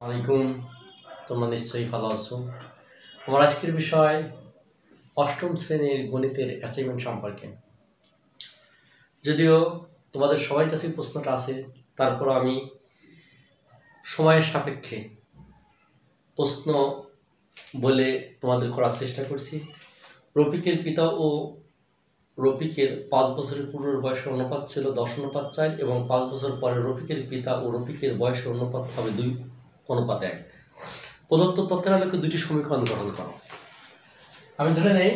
আলাইকুম, তোমরা নিশ্চয়ই ভালো আছো। আমার আজকের বিষয় অষ্টম শ্রেণীর গণিতের অ্যাসাইনমেন্ট সম্পর্কে। যদিও তোমাদের সবার কাছে প্রশ্নটা আছে, তারপর আমি সময়ের সাপেক্ষে প্রশ্ন বলে তোমাদের করার চেষ্টা করছি। রফিকের পিতা ও রফিকের 5 বছরের পূর্বের বয়সের অনুপাত ছিল 10:4 এবং 5 বছর পরে রফিকের পিতা ও রফিকের বয়সের অনুপাত হবে 2:1। প্রদত্ত তথ্যের আলোকে দুটি সমীকরণ গঠন করো। আমি ধরে নেই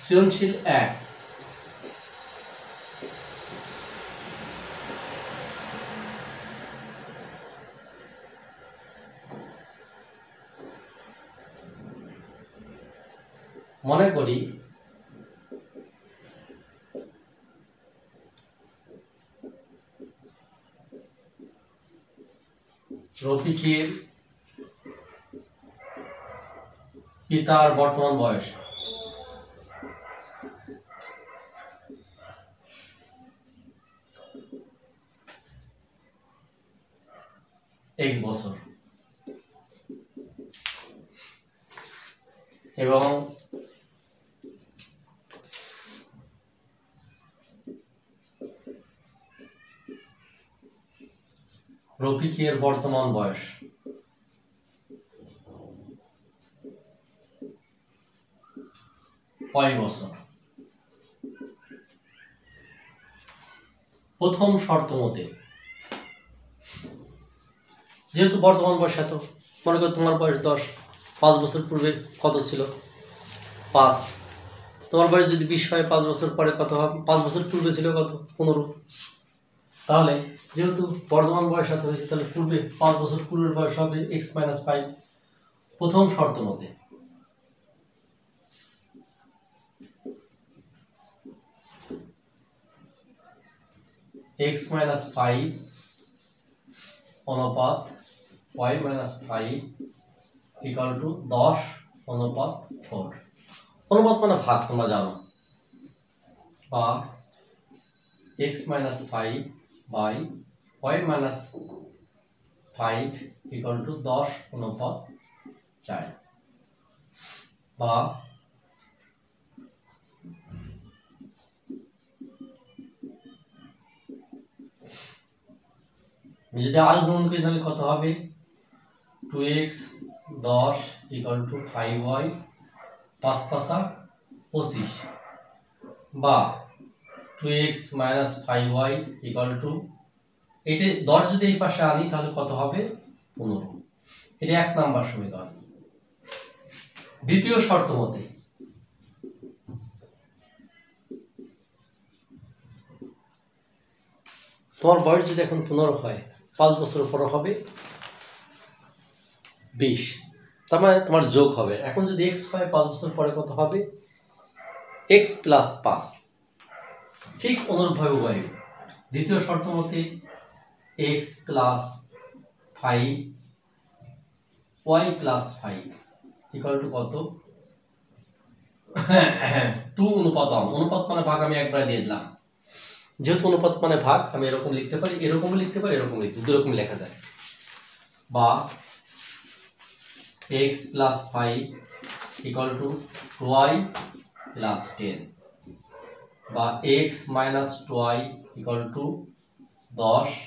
সৃজনশীল 1 মনে করি রফিকের পিতার বর্তমান বয়স x বছর এবং রফিকের বর্তমান বয়স y বছর। প্রথম শর্ত মতে, যেহেতু বর্তমান বয়স এত, মনে করো তোমার বয়স 10, 5 বছর পূর্বে কত ছিল? 5। তোমার বয়স যদি 20 হয়, 5 বছর পরে কত হবে? 5 বছর পূর্বে ছিল কত? 15। তাহলে যেহেতু বর্তমান বয়স এত হয়েছে, তাহলে পূর্বে 5 বছর পূর্বের বয়স হবে x - 5। প্রথম শর্ত মতে x - 5 অনুপাত y - 5 = 10:4। অনুপাত মানে ভাগ, তোমরা জানো, বা x - 5 বাই y - 5 = 10:4, বা যদি আর গুণন করি তাহলে কত হবে? 2x 10 = 5y 5 × 25, বা 2x - 5y = এটা 10 যদি এই পাশে আনি তাহলে কত হবে? 15। এটা 1 নাম্বার সমীকরণ। দ্বিতীয় শর্ত মতে তোমার বয়স যদি এখন 15 হয়, 5 বছর পর হবে 20, তার মানে তোমার যোগ হবে। এখন যদি x হয়, 5 বছর পরে কত হবে? x + 5। ঠিক অনুরূপভাবে y। দ্বিতীয় শর্ত মতে x + 5 y + 5 = কত? 2:1। অনুপাত মানে ভাগ, আমি একবার দিয়ে দিলাম। যেহেতু অনুপাত মানে ভাগ, আমি এরকম লিখতে পারি, এরকম লিখতে পারি, এরকম লিখতে, দুরকম লেখা যায়। বা x + 5 = y + 10, বা x - 2y = 10 -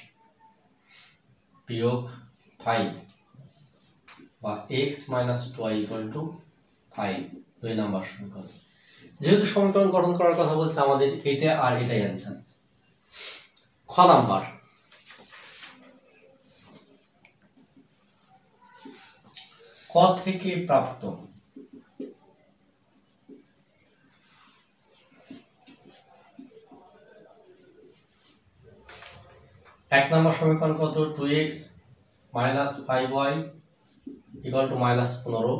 5, বা x - 2y = 5। 2 নাম্বার সমীকরণ। যেহেতু সমীকরণ গঠন করার কথা বলছে আমাদের, এটা আর এটাই অ্যান্সার। খ নাম্বার, ক থেকে প্রাপ্ত এক নম্বর সমীকরণ কত? 2x - 5y = -15।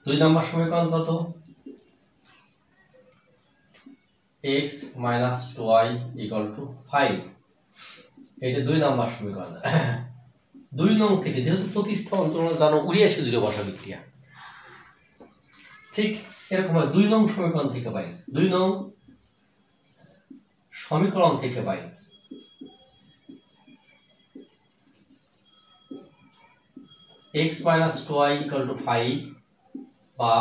2 নম্বর সমীকরণ কত? x - 2y = 5। এটা 2 নম্বর সমীকরণ। 2 নং থেকে, যেহেতু প্রতিস্থাপন তোমরা জানো 79 বসা বিক্রিয়া, ঠিক এরকম 2 নং সমীকরণ থেকে পাই। 2 নং সমীকরণ থেকে পাই x minus 2y equal to 5 বা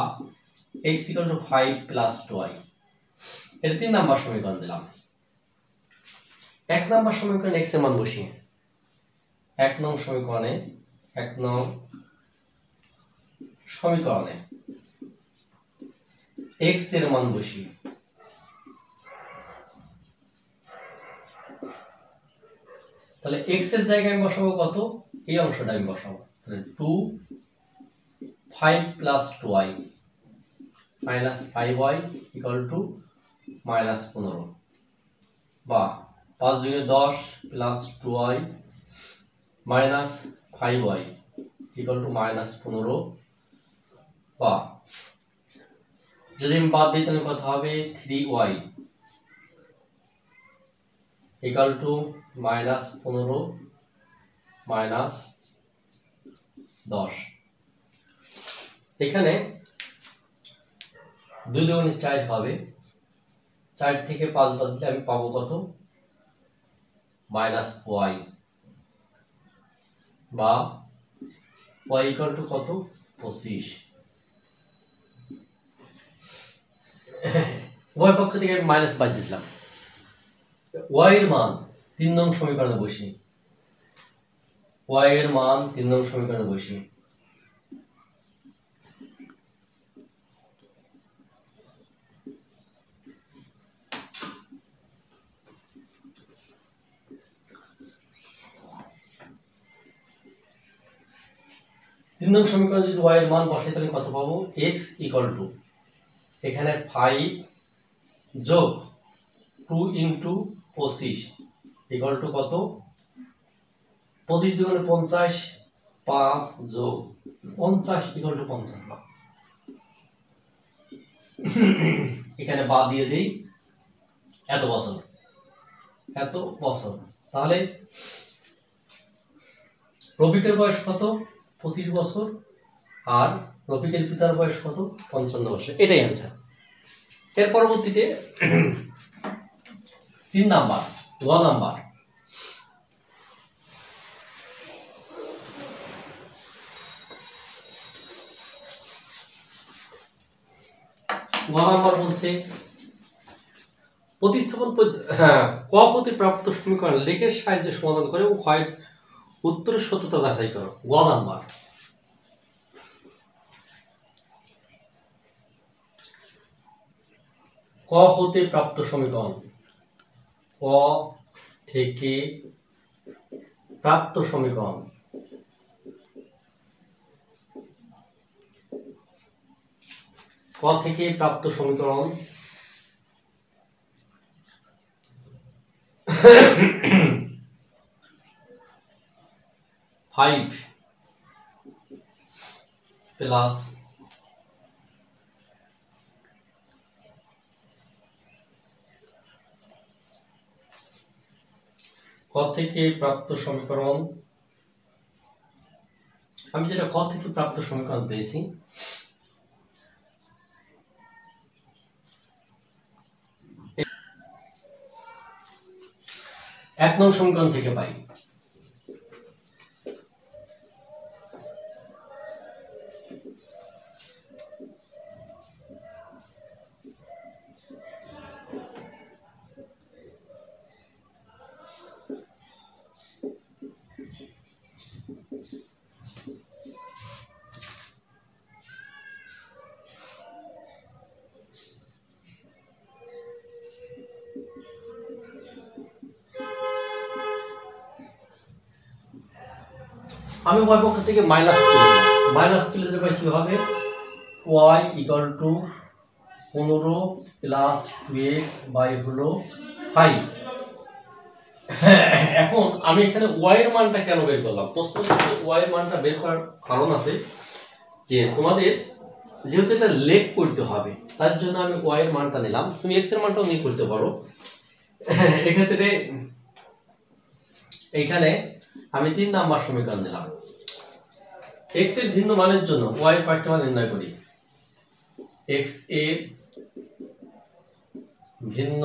x equal to 5 plus 2y, এর 3 নাম্বার সমীকরণ দিলাম। 1 নাম্বার সমীকরণে x এর মান বসিয়ে 1 নং সমীকরণে x এর মান বসিয়ে তাহলে x এর জায়গায় আমি বসাবো কত, এই অংশটা আমি বসাবো, তাহলে 2 5 plus 2y minus 5y equal to minus 15 বা 5 দুগুণে 10 plus 2y minus 5y equal to minus 15 বা যদি আমি বাদ দিই তাহলে কত হবে 3y equal to minus 15 minus 10। এখানে 2 দুগুণে 4 হবে, 4 থেকে 5 বাদ দিলে আমি পাবো কত মাইনাস y বা y ইকুয়াল টু কত 25। y পক্ষ থেকে আমি মাইনাস বাদ দিলাম, y এর মান 3 নং সমীকরণে বসি, y এর মান 3 নং সমীকরণে বসি। তিন নং সমীকরণে যদি y এর মান বসাই তাহলে কত পাবো, x ইকুয়াল টু এখানে 5 যোগ 2 ইন্টু 25 ইকুয়াল টু কত 25 দুগুণে 50, 5 যোগ 50 ইকুয়াল টু 55। এখানে বাদ দিয়ে দেই এত বছর, তাহলে রফিকের বয়স কত 25 বছর আর রফিকের পিতার বয়স কত 55 বছর, এটাই অ্যান্সার। এর পরবর্তীতে 3 নাম্বার গ নাম্বার, বলছে প্রতিস্থাপন ক হতে প্রাপ্ত সমীকরণ লেখের সাহায্যে সমাধান করে এবং ক্ষয়ের উত্তরের সত্যতা যাচাই করো। গ নাম্বার, ক হতে প্রাপ্ত সমীকরণ, ক থেকে প্রাপ্ত সমীকরণ, ক থেকে প্রাপ্ত সমীকরণ 5 প্লাস ক থেকে প্রাপ্ত সমীকরণ, আমি যেটা ক থেকে প্রাপ্ত সমীকরণ পেয়েছি এক নং সমীকরণ থেকে পাই। আমি y পক্ষ থেকে মাইনাস তুলে দেব, কি হবে y equal to 15 plus 2x by হলো 5। এখন আমি এখানে y এর মানটা কেন বের করলাম, প্রশ্ন y এর মানটা বের করার কারণ আছে যে তোমাদের যেহেতু এটা লেখ করতে হবে তার জন্য আমি y এর মানটা নিলাম, তুমি x এর মানটাও নিয়ে করতে পারো। এক্ষেত্রে এইখানে আমি 3 নাম্বার সমীকরণ দিলাম, x এর ভিন্ন মানের জন্য y এর কয়েকটা মান নির্ণয় করি। x এর ভিন্ন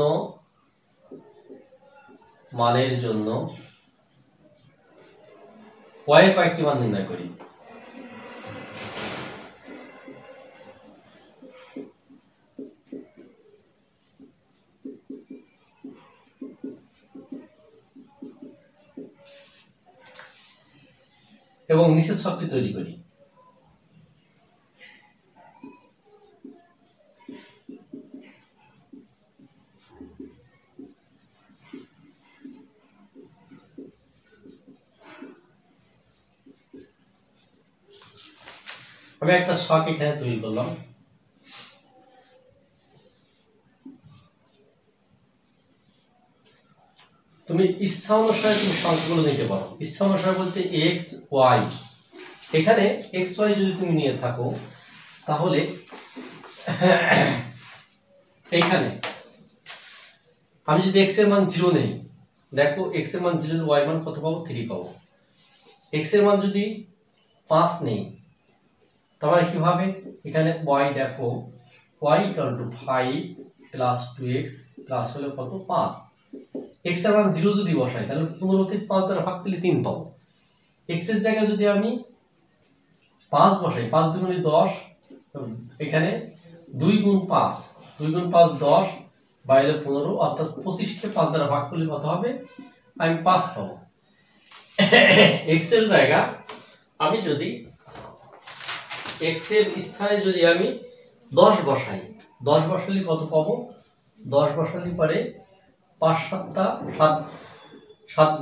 মানের জন্য y এর কয়েকটি মান নির্ণয় করি। এবং নিচের ছকটি তৈরি করি। আমি একটা ছক এখানে তৈরি করলাম। তুমি ইচ্ছা অনুসারে তুমি সংখ্যাগুলো নিতে পারো। ইচ্ছা অনুসারে বলতে এক্স ওয়াই, এখানে এক্স ওয়াই যদি তুমি নিয়ে থাকো তাহলে এইখানে আমি যদি এক্স এর মান 0 নেই, দেখো এক্স এর মান 0, ওয়াই মান কত পাবো? 3 পাবো। এক্স এর মান যদি 5 নেই তাহলে কিভাবে? এখানে ওয়াই দেখো y = 5 + 2x প্লাস হলো কত? 5। x এর মান 0 যদি বসাই তাহলে 15 কে 5 দ্বারা ভাগ দিলে 3 পাবো। x এর জায়গায় যদি আমি 5 বসাই, 5 × 2 = 10, এখানে 2 × 5, 2 × 5 10, বাইরে 15, অর্থাৎ 25 কে 5 দ্বারা ভাগ করলে কত হবে? আমি 5 পাবো। x এর জায়গা আমি যদি x এর স্থানে যদি আমি 10 বসাই, 10 বসালে কত পাবো? 10 বসালে পরে 5 7 7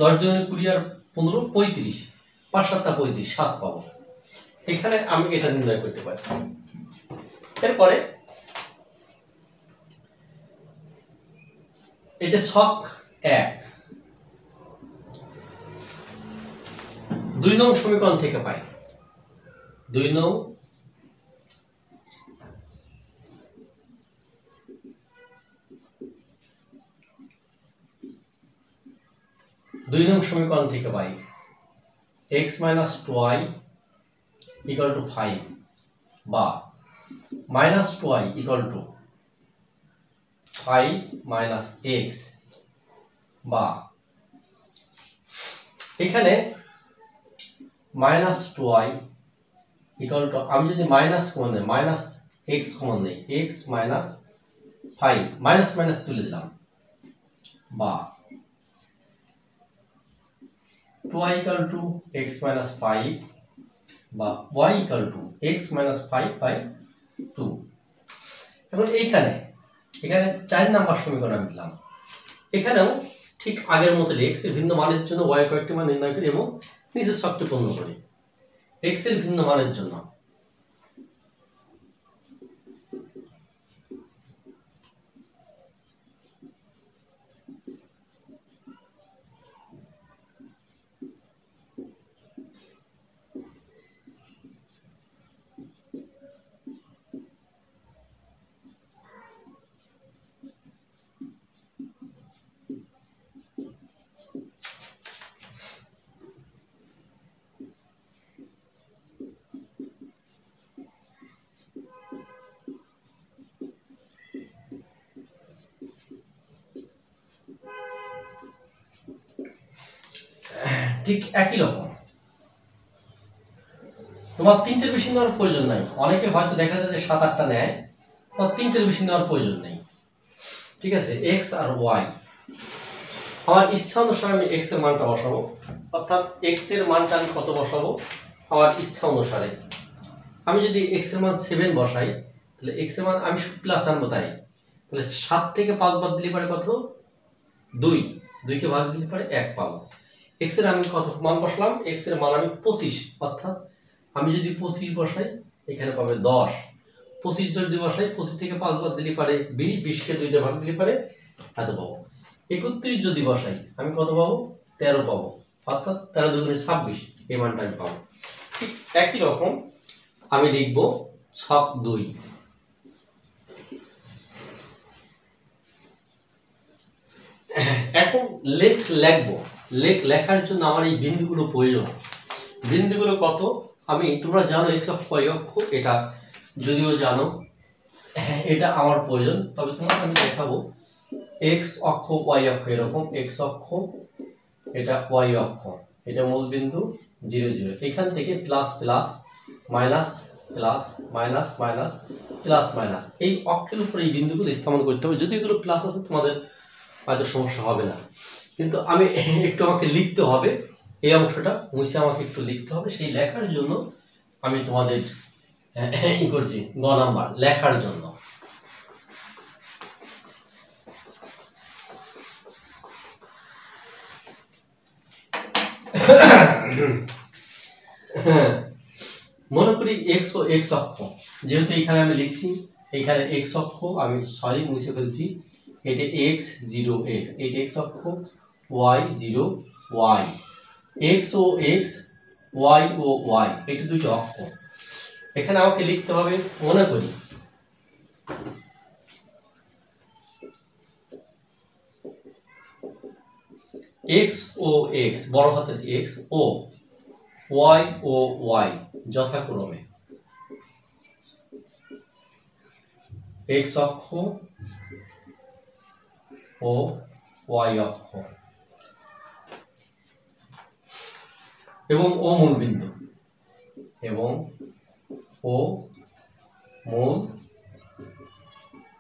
10 × 20 আর 15 35, 5 7 35, 7 পাবো। এখানে আমি এটা নির্ণয় করতে পারি। এরপরে এটা ছক 1, 2 নং সমীকরণ থেকে পাই। 2 নং সমীকরণ থেকে পাই x - 2y = 5 বা -2y = 5 - x বা এখানে -2y = আমি যদি মাইনাস কমন নেই, -x কমন নেই, x - 5 মাইনাস মাইনাস তুলে দিলাম, বা 2y = x - 5 বা y = x - 5/2। এখন এখানে 4 নাম্বার সমীকরণ আমি দিলাম। এখানেও ঠিক আগের মতো x এর ভিন্ন মানের জন্য y কয়েকটি মান নির্ণয় করি এবং নিচের ছকটি পূর্ণ করি। x এর ভিন্ন মানের জন্য ঠিক একই রকম তোমার 3টের বেশি নেওয়ার প্রয়োজন নাই। অনেকে হয়তো দেখা যায় যে 7-8টা নেয়, বা 3টের বেশি নেওয়ার প্রয়োজন নেই। ঠিক আছে, x আর y আমার ইচ্ছা অনুসারে আমি x এর মানটা বসাবো, অর্থাৎ x এর মানটা আমি কত বসাবো আমার ইচ্ছা অনুসারে। আমি যদি x এর মান 7 বসাই তাহলে x এর মান আমি প্লাস আনবো, তাই তাহলে 7 থেকে 5 বাদ দিলে পরে কত? 2, 2 কে ভাগ দিলে পরে 1 পাবো। x এর আমি কত মান বসালাম? x এর মান আমি 25, অর্থাৎ আমি যদি 25 বসাই এখানে পাবে 10। 25 যদি বসাই, 25 থেকে 5 বাদ দিলে পারে 20, 20 কে 2 দিয়ে ভাগ দিলে পারে এত পাবো। 31 যদি বসাই আমি কত পাবো? 13 পাবো, অর্থাৎ 13 × 2 = 26, এই মানটা আমি পাবো। ঠিক একই রকম আমি লিখব ছক 2। এখন লেখার জন্য আমার এই বিন্দুগুলো প্রয়োজন। বিন্দুগুলো কত? আমি তোমরা জানো x অক্ষ y অক্ষ, এটা যদিও জানো, এটা আমার প্রয়োজন, তবে তোমাকে আমি দেখাবো x অক্ষ y অক্ষ এরকম, x অক্ষ এটা y অক্ষ, এটা মূল বিন্দু 0 0, এখান থেকে plus plus minus plus minus minus plus minus, এই অক্ষের উপরে এই বিন্দুগুলো স্থাপন করতে হবে। যদি এগুলো প্লাস আছে তোমাদের হয়তো সমস্যা হবে না, কিন্তু আমি একটু আমাকে লিখতে হবে এই অংশটা মুছে আমাকে একটু লিখতে হবে। সেই লেখার জন্য আমি তোমাদের ই করছি, গ নাম্বার লেখার জন্য। মনে করি এক্স ও এক্স অক্ষ, যেহেতু এখানে আমি লিখছি, এখানে এক্স অক্ষ আমি সরি মুছে ফেলছি, এটা এক্স 0 এক্স, এটা এক্স অক্ষ, ওয়াই 0 ওয়াই, এক্স ও এক্স, ওয়াই ও ওয়াই, এটা দুটো অক্ষ। এখানে আমাকে লিখতে হবে, মনে করি এক্স ও এক্স, বড় হাতের এক্স, ও ওয়াই ও ওয়াই যথাক্রমে এক্স অক্ষ ও ওয়াই অক্ষ, এবং ও মূলবিন্দু, এবং ও মূল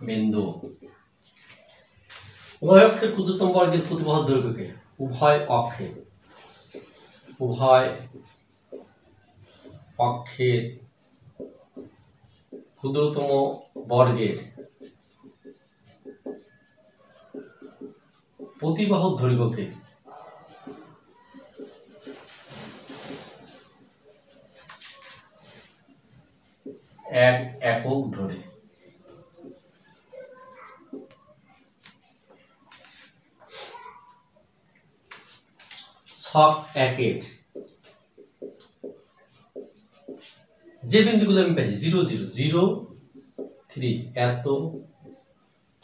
বিন্দু। উভয় অক্ষের ক্ষুদ্রতম বর্গের প্রতিবাহর দৈর্ঘ্যকে উভয় অক্ষের ক্ষুদ্রতম বর্গের প্রতিবাহর দৈর্ঘ্যকে এক একক ধরে ছক একের যে বিন্দুগুলো আমি পাইছি 0 0 0 3 এত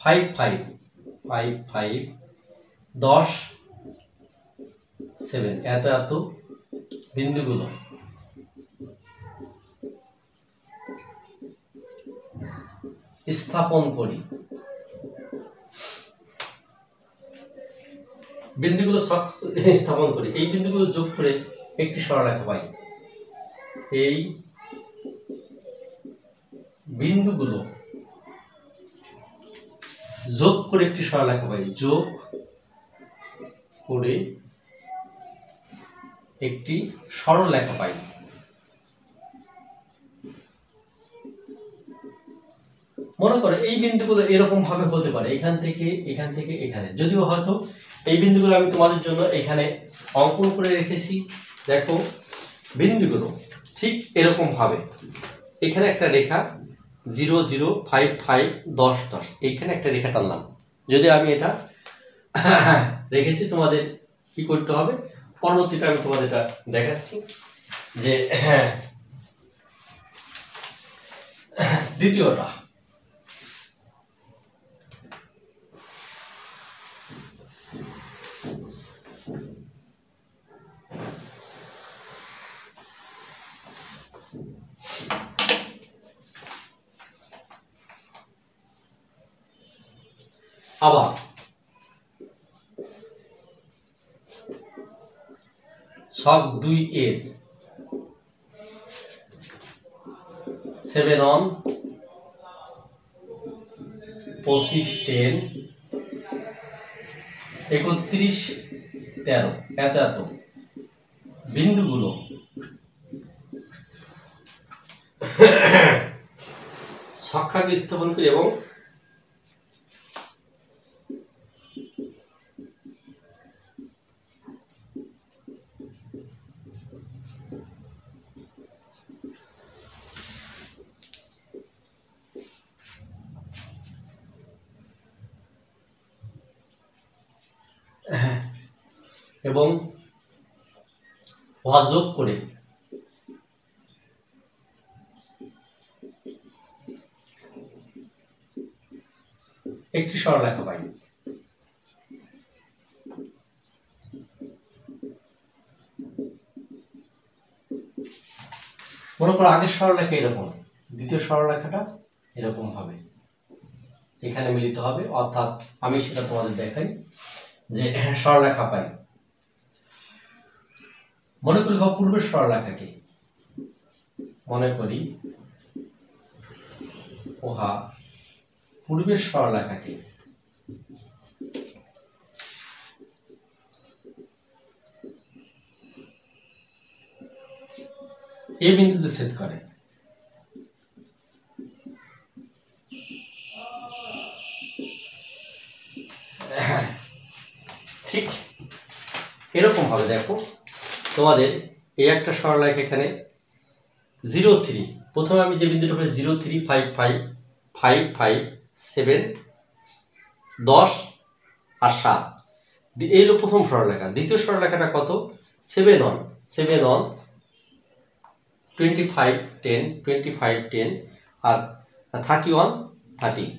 5 5 5 5 10 7 এত এত বিন্দুগুলো স্থাপন করি, বিন্দুগুলো স্থাপন করি, এই বিন্দুগুলো যোগ করে একটি সরলরেখা পাই। এই বিন্দুগুলো যোগ করে একটি সরলরেখা পাই, যোগ করে একটি সরলরেখা পাই। মনে করো এই বিন্দুগুলো এরকম ভাবে হতে পারে, এখান থেকে এখানে, যদিও হয়তো এই বিন্দুগুলো আমি তোমাদের জন্য এখানে অঙ্কন করে রেখেছি। দেখো বিন্দুগুলো ঠিক এরকম ভাবে, এখানে একটা রেখা 0 0 5 5 10 10, এইখানে একটা রেখা টানলাম। যদি আমি এটা রেখেছি, তোমাদের কি করতে হবে পরবর্তীতে আমি তোমাদের এটা দেখাচ্ছি। যে দ্বিতীয়টা আবার ছক 2 এর 7 on 25 10 31 13 এত এত বিন্দুগুলো ছককে স্থাপন করি এবং যোগ করে একটি সরলরেখা পাই। মনে করো আগের সরলরেখা এরকম, দ্বিতীয় সরলরেখাটা এরকম হবে, এখানে মিলিত হবে, অর্থাৎ আমি সেটা তোমাদের দেখাই যে সরলরেখা পাই। মনে করি পূর্বের সরলরেখাকে, মনে করি ওহা পূর্বের সরলরেখাকে এই বিন্দুতে ছেদ করে। ঠিক এরকম ভাবে দেখো তোমাদের এই একটা সরলরেখা এখানে 0,3, প্রথমে আমি যে বিন্দুটা বলে 0,35555 7 10 আর 7, এই হলো প্রথম সরলরেখা। দ্বিতীয় সরলরেখাটা কত? 7 1 25 10 25 10 আর 31 30,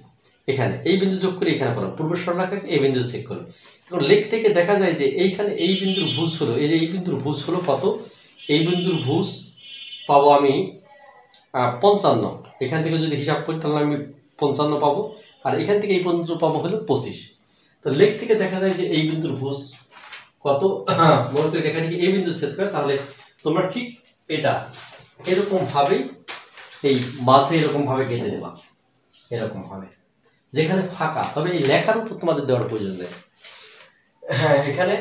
এখানে এই বিন্দু যোগ করে এখানে বলো পূর্ব সরলরেখাকে এই বিন্দু চেক করো। এখন লেখ থেকে দেখা যায় যে এইখানে এই বিন্দুর ভুজ হলো, এই যে এই বিন্দুর ভুজ হলো কত? এই বিন্দুর ভুজ পাবো আমি 55, এখান থেকে যদি হিসাব করি তাহলে আমি 55 পাবো, আর এখান থেকে এই পর্যন্ত পাবো হলো 25। তো লেখ থেকে দেখা যায় যে এই বিন্দুর ভুজ কত, মনে করি রেখাটিকে এই বিন্দু ছেদ করে, তাহলে তোমরা ঠিক এটা এরকম ভাবেই এই মাঝে এরকম ভাবে কেটে দেবা, এরকম ভাবে যেখানে ফাঁকা, তবে এই লেখার উপর তোমাদের দেওয়ার প্রয়োজন নেই। হ্যাঁ, এখানে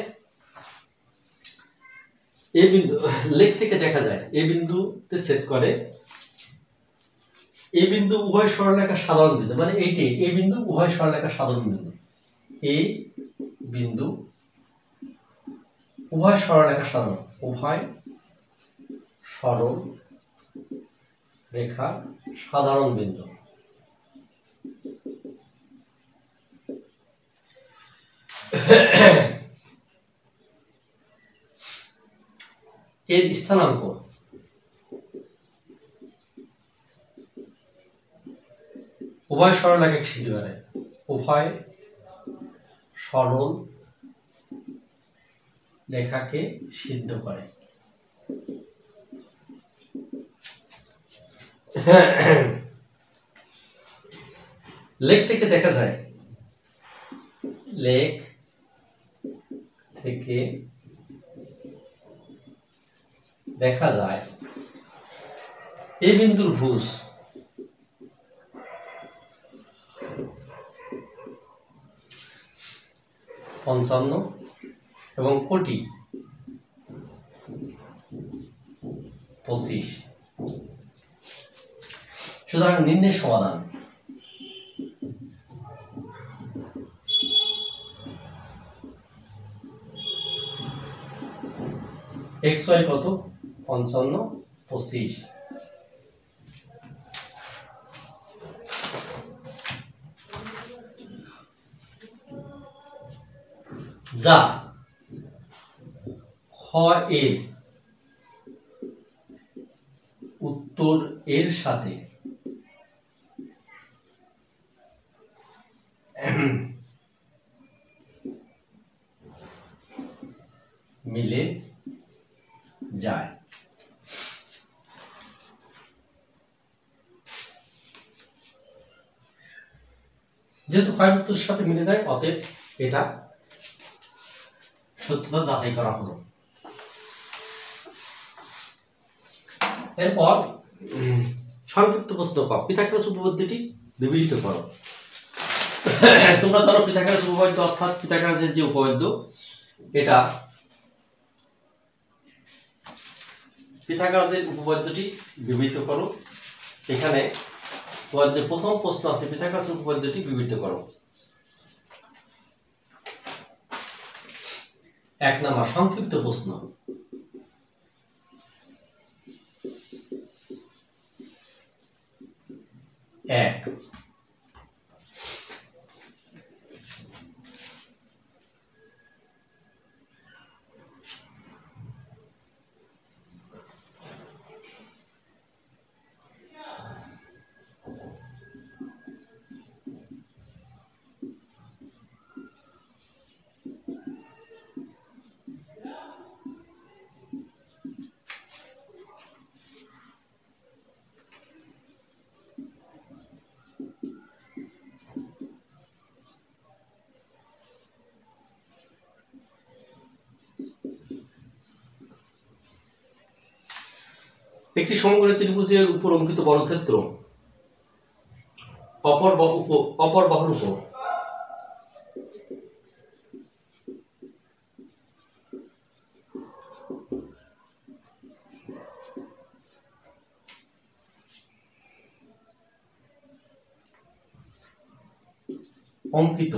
এই বিন্দু লেখ থেকে দেখা যায় এই বিন্দুতে ছেদ করে, এই বিন্দু উভয় সরলরেখার সাধারণ বিন্দু, মানে এইটি এই বিন্দু উভয় সরলরেখার সাধারণ বিন্দু, এই বিন্দু উভয় সরলরেখার সাধারণ, উভয় সরল রেখা সাধারণ বিন্দু। এর স্থানাঙ্ক উভয় সরলরেখাকে সিদ্ধ করে, উভয় সরল রেখাকে সিদ্ধ করে। লেখ থেকে দেখা যায়, লেখ থেকে দেখা যায় এই বিন্দুর ভুজ 55 এবং কোটি 25। সুতরাং নির্ণয় সমাধান xy কত? 55 25। যা খ এর উত্তর এর সাথে মিলে যায়। যেহেতু ক্ষয়ের উত্তরের সাথে মিলে যায়, অতএব এটা সত্যতা যাচাই করা হলো। এরপর সংক্ষিপ্ত প্রশ্ন ক, পিথাগোরাস উপপাদ্যটি বিবৃত করো। তোমরা জানো পিথাগোরাস উপপাদ্য অর্থাৎ পিথাগোরাসের যে উপপাদ্য, এটা পিথাগোরাসের উপপাদ্যটি বিবৃত করো। এখানে তোমার যে প্রথম প্রশ্ন আছে, পিথাগোরাসের উপপাদ্যটি বিবৃত করো। 1 নম্বর সংক্ষিপ্ত প্রশ্ন, এক একটি সমকোণী ত্রিভুজের উপর অঙ্কিত বর্গক্ষেত্র অপর বাহুর উপর অঙ্কিত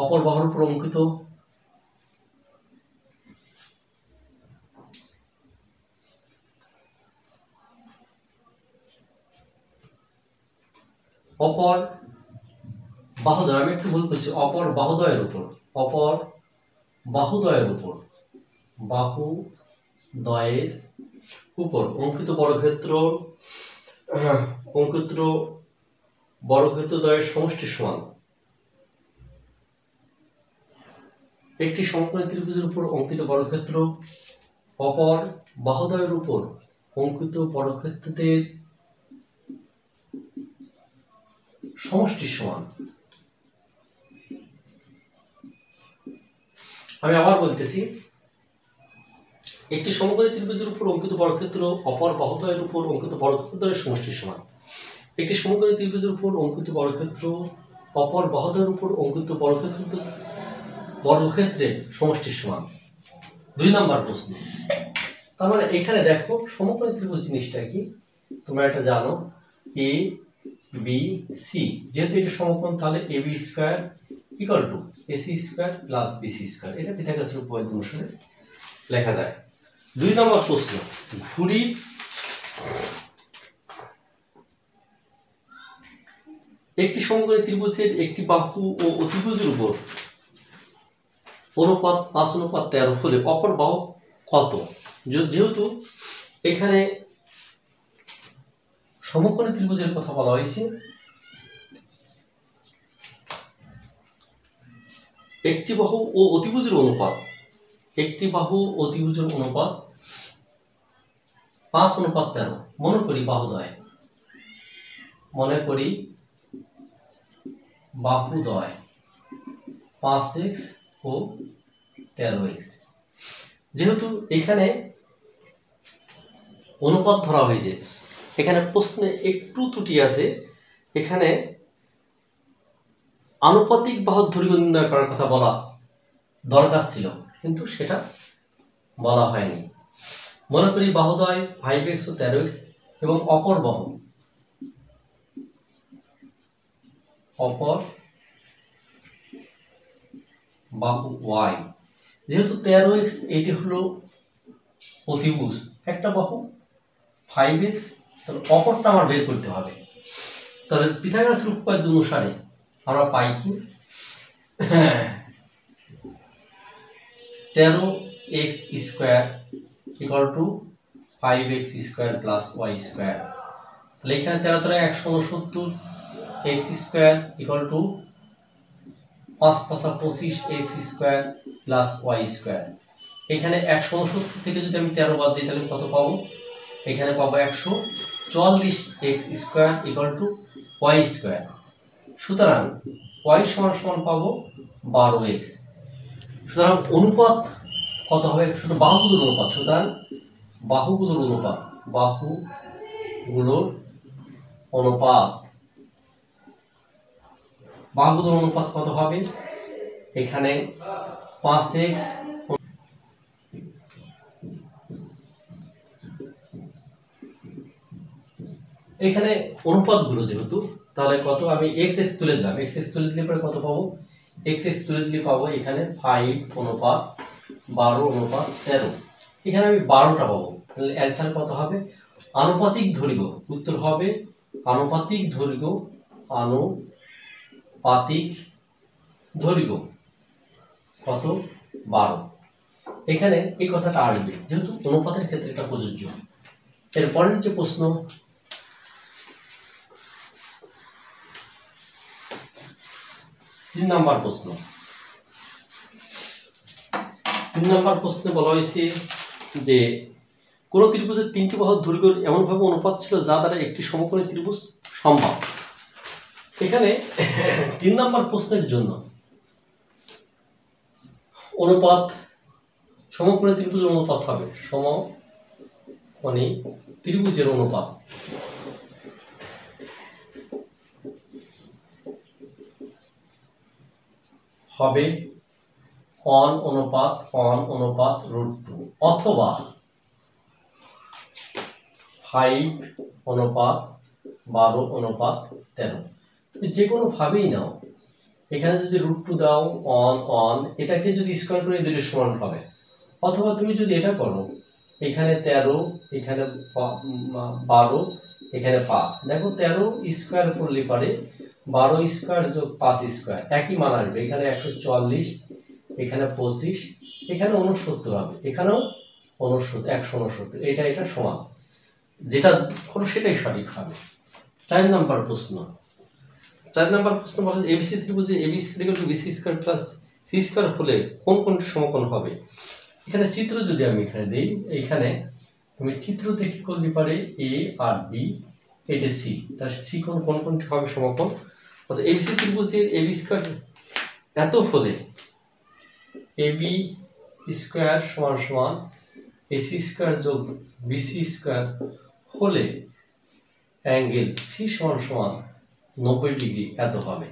অপর বাহুর উপর অঙ্কিত অপর বাহুদ্বয়, আমি একটু ভুল করছি, অপর বাহুদ্বয়ের উপর, অপর বাহুদ্বয়ের উপর, বাহুদ্বয়ের উপর অঙ্কিত বর্গক্ষেত্র, অঙ্কিত বর্গক্ষেত্রদ্বয়ের সমষ্টির সমান। একটি সমকোণী ত্রিভুজের উপর অঙ্কিত বর্গক্ষেত্র অপর বাহুদ্বয়ের উপর অঙ্কিত বর্গক্ষেত্রের সমষ্টির সমান। আমি আবার বলতেছি, একটি সমকোণী ত্রিভুজের উপর অঙ্কিত বর্গক্ষেত্র অপর বাহুদ্বয়ের উপর অঙ্কিত বর্গক্ষেত্রের সমষ্টির সমান। একটি সমকোণী ত্রিভুজের উপর অঙ্কিত বর্গক্ষেত্র অপর বাহুদ্বয়ের উপর অঙ্কিত বর্গক্ষেত্রের সমষ্টির সমান। 2 নম্বর প্রশ্ন। তার মানে এখানে দেখো সমকোণী ত্রিভুজ জিনিসটা কি তোমরা এটা জানো, এ বি সি, যেহেতু এটা সমকোণ তাহলে A B square equal to AC square plus BC square, এটা পিথাগোরাসের উপপাদ্য অনুসারে লেখা যায়। 2 নম্বর প্রশ্ন, ঘুড়ির একটি সমকোণী ত্রিভুজের একটি বাহু ও অতিভুজের উপর অনুপাত 5:13 হলে অপর বাহু কত? যেহেতু এখানে সমকোণী ত্রিভুজের কথা বলা হয়েছে, একটি বাহু ও অতিভুজের অনুপাত, একটি বাহু অতিভুজের অনুপাত 5:13, মনে করি বাহুদ্বয়, মনে করি বাহুদ্বয় 5x ও 13x। যেহেতু এখানে অনুপাত ধরা হয়েছে, এখানে প্রশ্নে একটু ত্রুটি আছে, এখানে আনুপাতিক বাহুর দৈর্ঘ্য নির্ণয় করার কথা বলা দরকার ছিল, কিন্তু সেটা বলা হয়নি। মনে করি বাহুদ্বয় 5x ও 13x এবং অপর বাহু y, যেহেতু 13x এটি হলো অতিভুজ, একটা বাহু 5x, তাহলে অপরটা আমার বের করতে হবে। তাহলে পিথাগোরাসের উপপাদ্য অনুসারে আমরা পাই কি 13x square equal two 5x square plus y square. তাহলে এখানে 13 দ্বারা 169, x square equal two 5 × 25 x square plus y square. এখানে 169 থেকে যদি আমি 13 বাদ দিই তাহলে কত পাবো? এখানে পাবো 144 x square equal two y square. সুতরাং y সমান পাবো 12x। সুতরাং অনুপাত কত হবে? শুধু বাহুগুলোর অনুপাত, সুতরাং বাহুগুলোর অনুপাত, বাহুগুলোর অনুপাত কত হবে? এখানে 5x, এখানে অনুপাতগুলো যেহেতু, তাহলে কত, আমি x তুলে দিলাম, x তুলে দিলে পরে কত পাবো? x তুলে দিলে পাবো এখানে 5:12:13, এখানে আমি 12টা পাবো। তাহলে অ্যান্সার কত হবে? আনুপাতিক দৈর্ঘ্য, উত্তর হবে আনুপাতিক দৈর্ঘ্য কত? 12। এখানে এই কথাটা আসবে যেহেতু অনুপাতের ক্ষেত্রে এটা প্রযোজ্য। এরপরের যে প্রশ্ন, 3 নম্বর প্রশ্ন। 3 নম্বর প্রশ্নে বলা হয়েছে যে কোন ত্রিভুজের 3টি বাহুর দৈর্ঘ্যের এমনভাবে অনুপাত ছিল যা দ্বারা একটি সমকোণী ত্রিভুজ সম্ভব। এখানে 3 নম্বর প্রশ্নের জন্য অনুপাত, সমকোণী ত্রিভুজের অনুপাত হবে, সমকোণী ত্রিভুজের অনুপাত হবে অন অনুপাত √2 অথবা 5 অনুপাত 12:13। তুমি যে কোনো ভাবেই নাও, এখানে যদি √2 দাও অন এটাকে যদি স্কয়ার করে দিলে সমান হবে, অথবা তুমি যদি এটা করো এখানে 13 এখানে 12 এখানে 5, দেখো 13 স্কয়ার করলে পারে 12 স্কয়ার যোগ 5 স্কয়ার একই মান আসবে, এখানে 144 এখানে 25 এখানে 69 হবে, এখানেও 169 এটা সমান, যেটা করো সেটাই সঠিক হবে। 4 নম্বর প্রশ্ন বলে এবিসি ত্রিভুজে AB square = BC square plus C square হলে কোন কোনটি সমকোণ হবে। এখানে চিত্র যদি আমি এখানে দেই, এখানে তুমি চিত্র দেখে করলে পারে এ আর বি, এটা সি, তার সি কোন কোনটি হবে সমকোণ। অর্থাৎ এবিসি ত্রিভুজের এবি স্কয়ার এত হলে এবি স্কয়ার সমান এসি স্কয়ার যোগ বিসি স্কয়ার হলে অ্যাঙ্গেল সি সমান 90 ডিগ্রি এত হবে।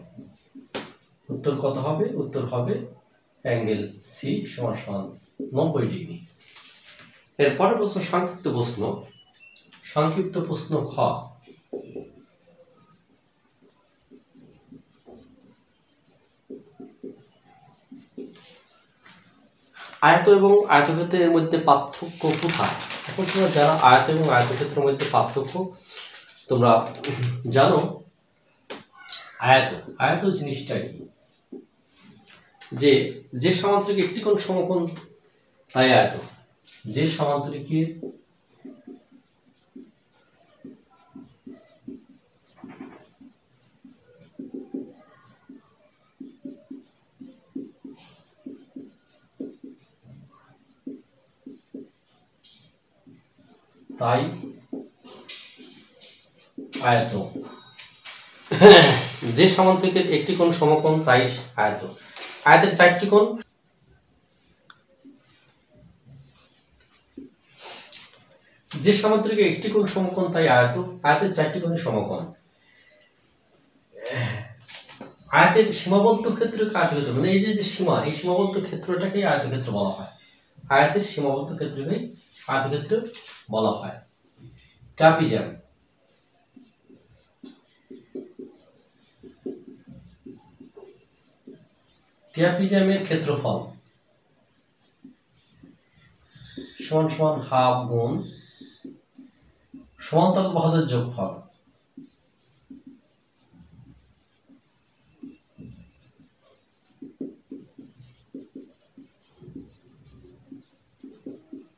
উত্তর কত হবে? উত্তর হবে অ্যাঙ্গেল সি সমান 90 ডিগ্রি। এরপরের প্রশ্ন সংক্ষিপ্ত প্রশ্ন খ। আয়ত এবং আয়তক্ষেত্রের মধ্যে পার্থক্য কোথায়? এখন তোমরা যারা আয়ত এবং আয়তক্ষেত্রের মধ্যে পার্থক্য তোমরা জানো, আয়ত জিনিসটা কি? যে সামান্তরিক একটি কোণ সমকোণ তাই আয়ত। যে সামান্তরিকের তাই আয়ত। যে সামান্তরিকের একটি কোণ সমকোণ তাই আয়ত। আয়তের 4টি কোণ। যে সামান্তরিকের একটি কোণ সমকোণ তাই আয়ত। আয়তের 4টি কোণ সমকোণ। আয়তের সীমাবদ্ধ ক্ষেত্রকে আয়তক্ষেত্র, মানে এই যে সীমা, এই সীমাবদ্ধ ক্ষেত্রটাকে আয়তক্ষেত্র বলা হয়। আয়তের সীমাবদ্ধ ক্ষেত্রকে আয়তক্ষেত্র বলা হয়। ট্রাপিজামের ক্ষেত্রফল সমান হাফ গুণ সমান্তরাল বাহুদের যোগফল।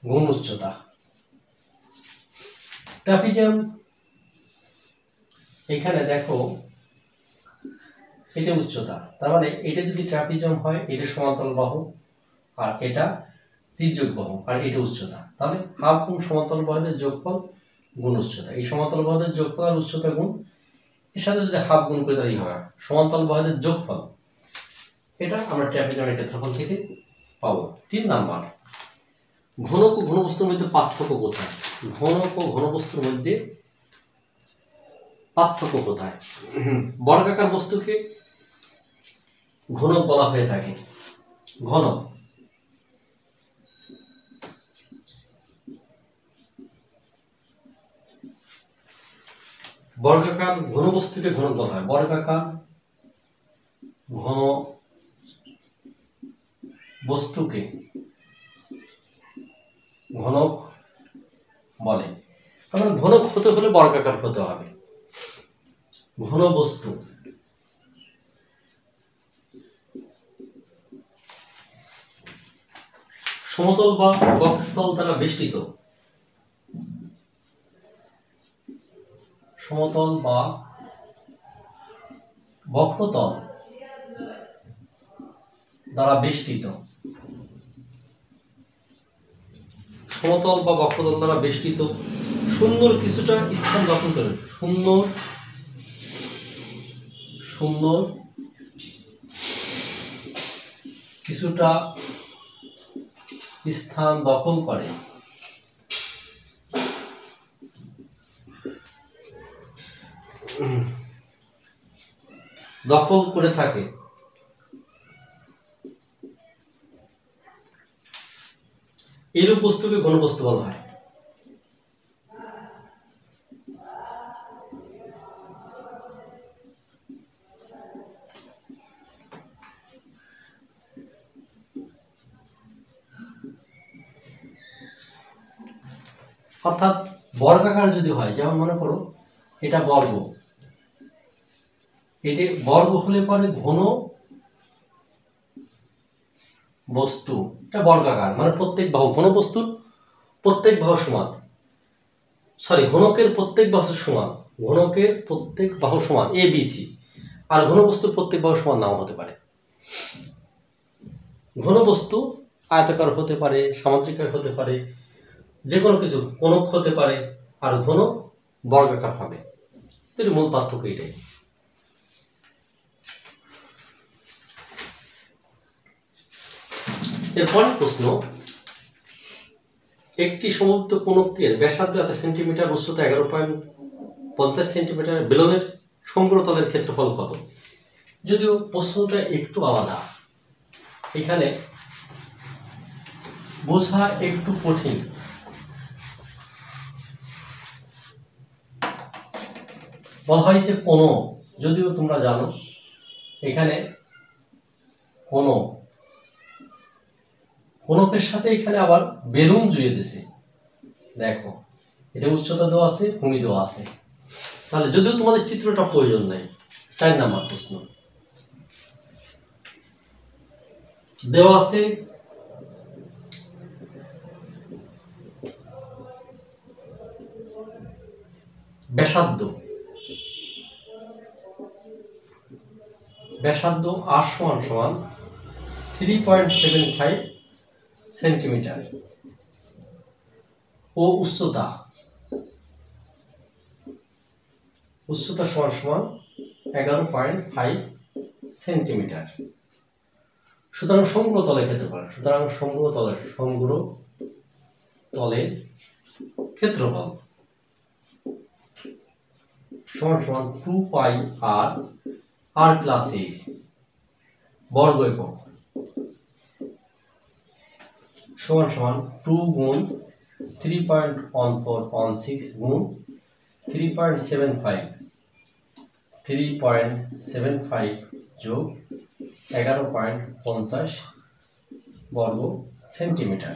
গুণ উচ্চতা। ট্রাপিজাম এখানে দেখো এটা উচ্চতা, তার মানে এটা যদি ট্রাপিজাম হয় এটা সমান্তরাল বাহু, আর এটা তির্যক বাহু, আর এটা উচ্চতা, তাহলে হাফ গুণ সমান্তরাল বাহুদের যোগফল গুণ উচ্চতা। এই সমান্তরাল বাহুদের যোগফল আর উচ্চতা গুণ, এর সাথে যদি হাফ গুণ করে তাহলেই হয় সমান্তরাল বাহুদের যোগফল। এটা আমরা ট্রাপিজামের ক্ষেত্রফল থেকে পাবো। 3 নাম্বার, ঘনক ও ঘনবস্তুর মধ্যে পার্থক্য কোথায়? ঘনক ও ঘনবস্তুর মধ্যে পার্থক্য কোথায়? বর্গাকার বস্তুকে ঘনক বলা হয়ে থাকে। ঘনক বর্গাকার ঘনবস্তুকে ঘনক বলা হয়। বর্গাকার ঘন বস্তুকে ঘনক বলে। কারণ ঘনক হতে হলে বর্গাকার হতে হবে। ঘন বস্তু সমতল বা বক্রতল দ্বারা বেষ্টিত। সমতল বা বক্রতল দ্বারা বেষ্টিত। সমতল বা বক্রতল দ্বারা বেষ্টিত সুন্দর কিছুটা স্থান দখল করে। সুন্দর কিছুটা স্থান দখল করে। দখল করে থাকে এইরূপ বস্তুকে ঘনবস্তু বলা হয়। অর্থাৎ বর্গাকার যদি হয়, যেমন মনে করো এটা বর্গ, এটি বর্গ হলে পরে ঘন বস্তু, এটা বর্গাকার মানে প্রত্যেক বাহু, ঘন বস্তুর প্রত্যেক বাহু সমান, ঘনকের প্রত্যেক বাহু সমান, ঘনকের প্রত্যেক বাহু সমান এ বি সি, আর ঘন বস্তুর প্রত্যেক বাহু সমান নাও হতে পারে। ঘন বস্তু আয়তাকার হতে পারে, সামান্তরিকার হতে পারে, যে কোনো কিছু, কোনক হতে পারে, আর ঘন বর্গাকার হবে। এর মূল পার্থক্য এটাই। এরপর প্রশ্ন, একটি সমুদ্র কোনকের ব্যাসার্ধ এত সেন্টিমিটার, উচ্চতা 11.50 সেন্টিমিটার, বেলনের সমগ্র তলের ক্ষেত্রফল কত? যদিও প্রশ্নটা একটু আলাদা, এখানে বোঝা একটু কঠিন। বলা হয় যে কোনক, যদিও তোমরা জানো এখানে কোনকের সাথে এখানে আবার বেলুন জুড়ে দিয়েছে। দেখো এটা উচ্চতা দেওয়া আছে, ভূমি দেওয়া আছে, তাহলে যদিও তোমাদের চিত্রটা প্রয়োজন নাই। 4 নাম্বার প্রশ্ন দেওয়া আছে ব্যাসার্ধ আর সমান 3.75 সেন্টিমিটার ও উচ্চতা সমান 11.5 সেন্টিমিটার। সুতরাং সমগ্র তলের ক্ষেত্রফল, সমগ্র তলের ক্ষেত্রফল সমান 2 পাই আর প্লাস এইচ বর্গ একক সমান 2 গুণ 3.1416 গুণ 3.75 যোগ 11.50 বর্গ সেন্টিমিটার।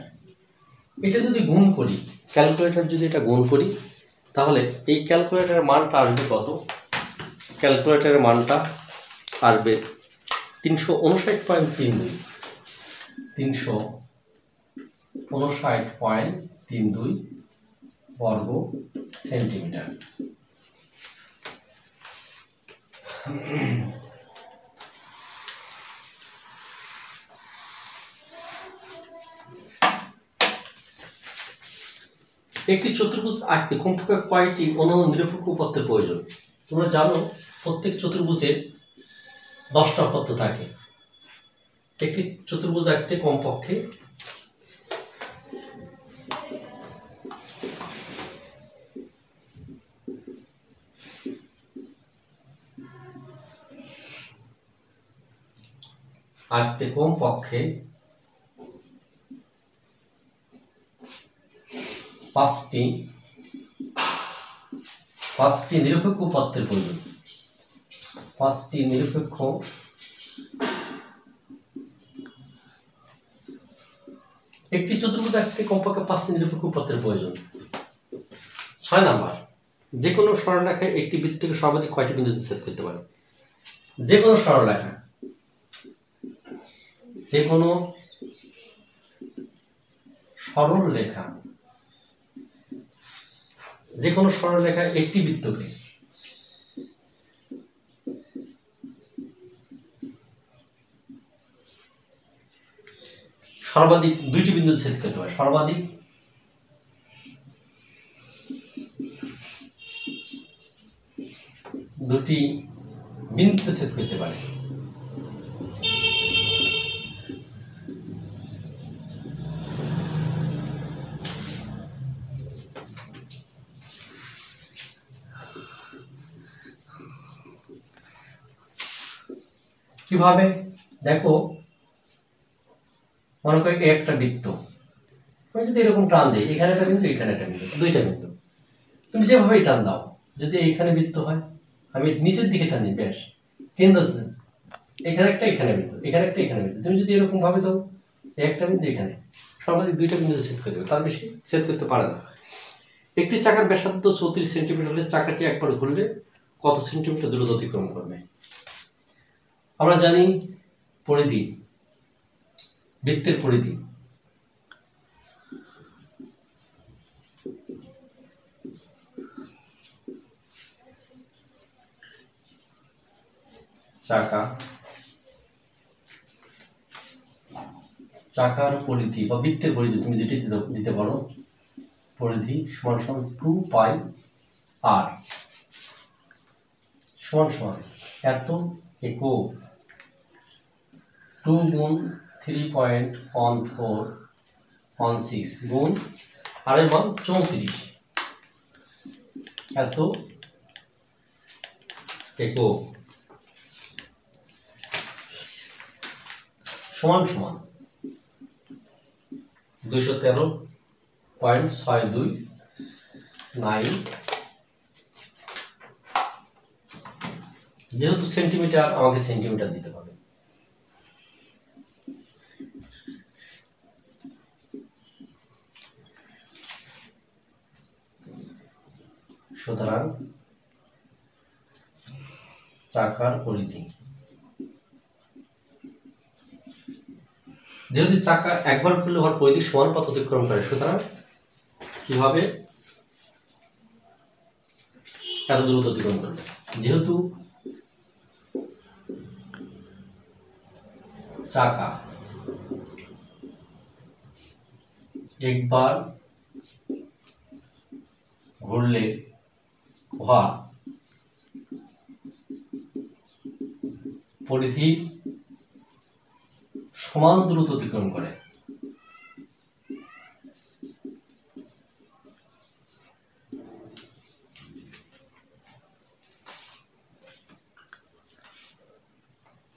এটা যদি গুণ করি, ক্যালকুলেটর যদি এটা গুণ করি, তাহলে এই ক্যালকুলেটরের মানটা আসবে কত? ক্যালকুলেটরের মানটা আসবে 359.32 359.32 বর্গ সেন্টিমিটার। একটি চতুর্ভুজ আঁকতে কমপক্ষে কয়টি অন্যান্য নিরপেক্ষ উপাত্তের প্রয়োজন? তোমরা জানো প্রত্যেক চতুর্ভুজের 10টা উপাত্ত থাকে। একটি চতুর্ভুজ আঁকতে কমপক্ষে পাঁচটি নিরপেক্ষ উপাত্তের প্রয়োজন। 5টি নিরপেক্ষ একটি চতুর্ভুজ আঁকতে কমপক্ষে 5টি নিরপেক্ষ উপাত্তের প্রয়োজন। 6 নাম্বার, যে কোনো সরলরেখায় একটি বৃত্তকে সর্বাধিক কয়টি বিন্দুতে ছেদ করতে পারে? যে কোনো সরলরেখা একটি বৃত্তকে সর্বাধিক 2টি বিন্দুতে ছেদ করতে পারে। সর্বাধিক 2টি বিন্দুতে ছেদ করতে পারে। কিভাবে? দেখো, মনে করো একটা বৃত্ত, আমি যদি এরকম টান দিই, এখানে একটা বিন্দু, এখানে একটা বিন্দু, দুইটা বিন্দু, তুমি যেভাবেই টান দাও, যদি এইখানে বৃত্ত হয়, আমি নিচের দিকে টান দিই, ব্যাস কেন্দ্র, এখানে একটা, এখানে বিন্দু, এখানে একটা, এখানে বিন্দু, তুমি যদি এরকম ভাবে দাও, একটা বিন্দু এখানে, সর্বাধিক দুইটা বিন্দু ছেদ করে দেবে, তার বেশি ছেদ করতে পারে না। একটি চাকার ব্যাসার্ধ 34 সেন্টিমিটার হলে চাকাটি একবার ঘুরলে কত সেন্টিমিটার দূরত্ব অতিক্রম করবে? আমরা জানি পরিধি, বৃত্তের পরিধি চাকার পরিধি বা বৃত্তের পরিধি, তুমি যেটি দিতে পারো, পরিধি সমান সমান 2 পাই আর সমান সমান এত একক, 2 গুণ 3.1416 গুণ আর এর মান 34 এত একক সমান সমান 213.629। যেহেতু সেন্টিমিটার, আমাকে সেন্টিমিটার দিতে হবে। সুতরাং চাকার পরিধি, যেহেতু চাকা একবার খুললে ওর পরিধি সমান পথ অতিক্রম করে, সুতরাং কিভাবে এত দ্রুত অতিক্রম করবে? যেহেতু চাকা একবার ঘুরলে উহা পরিধি সমান দূরত্ব অতিক্রম করে,